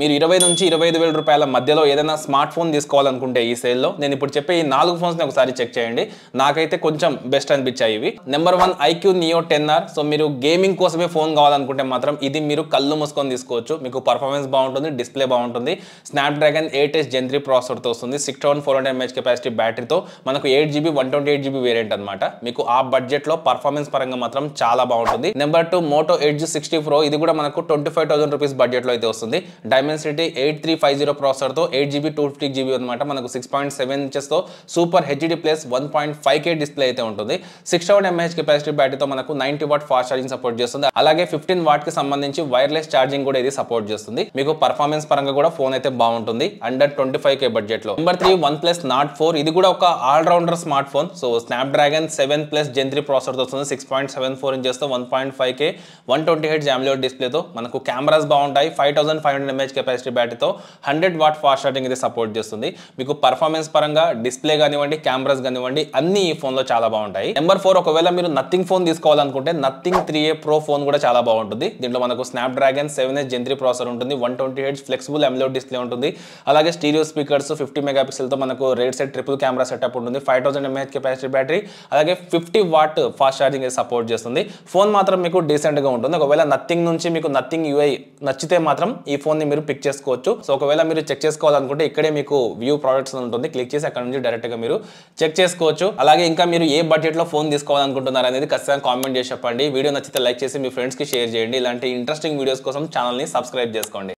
మీరు 20 నుంచి 25,000 రూపాయల మధ్యలో ఏదైనా స్మార్ట్ ఫోన్ తీసుకోవాలనుకుంటే ఈ సేల్లో నేను ఇప్పుడు చెప్పే ఈ 4 ఫోన్స్ ని ఒకసారి చెక్ చేయండి. నాకైతే కొంచెం బెస్ట్ అనిపించాయి ఇవి. Number 1 IQ Neo 10R. So మీరు గేమింగ్ కోసమే ఫోన్ కావాలనుకుంటే మాత్రం ఇది మీరు కళ్ళు మూసుకొని తీసుకోవచ్చు. మీకు పర్ఫార్మెన్స్ బాగుంటుంది, డిస్ప్లే బాగుంటుంది. స్నాప్డ్రాగన్ 8S Gen 3 ప్రాసెసర్తో వస్తుంది. 6400 mAh కెపాసిటీ బ్యాటరీతో మనకు 8GB 128GB వేరియంట్ అనమాట. మీకు ఆ బడ్జెట్లో పర్ఫార్మెన్స్ పరంగా మాత్రం చాలా బాగుంటుంది. Number 2 Moto Edge 60 Pro. ఇది కూడా మనకు 25,000 రూపీస్ బడ్జెట్లో అయితే వస్తుంది. Dimensity 8350 ప్రాసెసర్తో 8GB 250GB అనమాట. మనకు 6.7 inches తో super HD plus 1.5K display అయితే ఉంటుంది. 600 mAh కెపాసిటీ బ్యాటరీతో మనకు 90W ఫాస్ట్ ఛార్జింగ్ సపోర్ట్ చేస్తుంది. అలాగే 15W కి సంబంధించి వైర్లెస్ ఛార్జింగ్ కూడా ఇది సపోర్ట్ చేస్తుంది. మీకు పర్ఫార్మెన్స్ పరంగా కూడా ఫోన్ అయితే బాగుంటుంది అండర్ 25K బడ్జెట్ లో. Number 3 OnePlus Nord 4. ఇది కూడా ఒక all rounder smart phone. So Snapdragon 7+ Gen 3 processor తో వస్తుంది. 6.74 inches తో 1.5K 120Hz AMOLED డిస్ప్లే తో మనకు కెమెరాస్ బాగుంటాయి. 5500 mAh కెపాసిటీ బ్యాటరీతో 100W ఫాస్ట్ ఛార్జింగ్ ఇది సపోర్ట్ చేస్తుంది. మీకు పర్ఫార్మెన్స్ పరంగా డిస్ప్లే కానివ్వండి, కెమెరాస్ కానివ్వండి అన్ని ఈ ఫోన్ లో చాలా బాగుంటాయి. నెంబర్ 4 ఒకవేళ మీరు నథింగ్ ఫోన్ తీసుకోవాలనుకుంటే నథింగ్ 3A Pro ఫోన్ కూడా చాలా బాగుంటుంది. దీంట్లో మనకు స్నాప్డ్రాగన్ 7S Gen 3 ప్రాసెసర్ ఉంటుంది. 120Hz ఫ్లెక్సిబుల్ AMOLED డిస్ప్లే ఉంటుంది. అలాగే స్టీరియో స్పీకర్స్ 50 మెగాపిక్సెల్ తో మనకు rare set triple camera setup ఉంటుంది. 5000 mAh కెపాసిటీ బ్యాటరీ అలాగే 50W ఫాస్ట్ ఛార్జింగ్ సపోర్ట్ చేస్తుంది. ఫోన్ మాత్రం మీకు డీసెంట్ గా ఉంటుంది. ఒకవేళ నథింగ్ నుంచి మీకు నథింగ్ UI నచ్చితే మాత్రం ఈ ఫోన్ ని మీరు పిక్ చేసుకోవచ్చు. సో ఒకవేళ మీరు చెక్ చేసుకోవాలనుకుంటే ఇక్కడే మీకు వ్యూ ప్రొడక్ట్స్ ఉంటుంది. క్లిక్ చేసి అక్కడ నుంచి డైరెక్ట్ గా మీరు చెక్ చేసుకోవచ్చు. అలాగే ఇంకా మీరు ఏ బడ్జెట్ లో ఫోన్ తీసుకోవాలనుకుంటున్నారు అనేది ఖచ్చితంగా కామెంట్ చేసి చెప్పండి. వీడియో నచ్చితే లైక్ చేసి మీ ఫ్రెండ్స్ కి షేర్ చేయండి. ఇలాంటి ఇంట్రెస్టింగ్ వీడియోస్ కోసం ఛానల్ ని సబ్స్క్రైబ్ చేసుకోండి.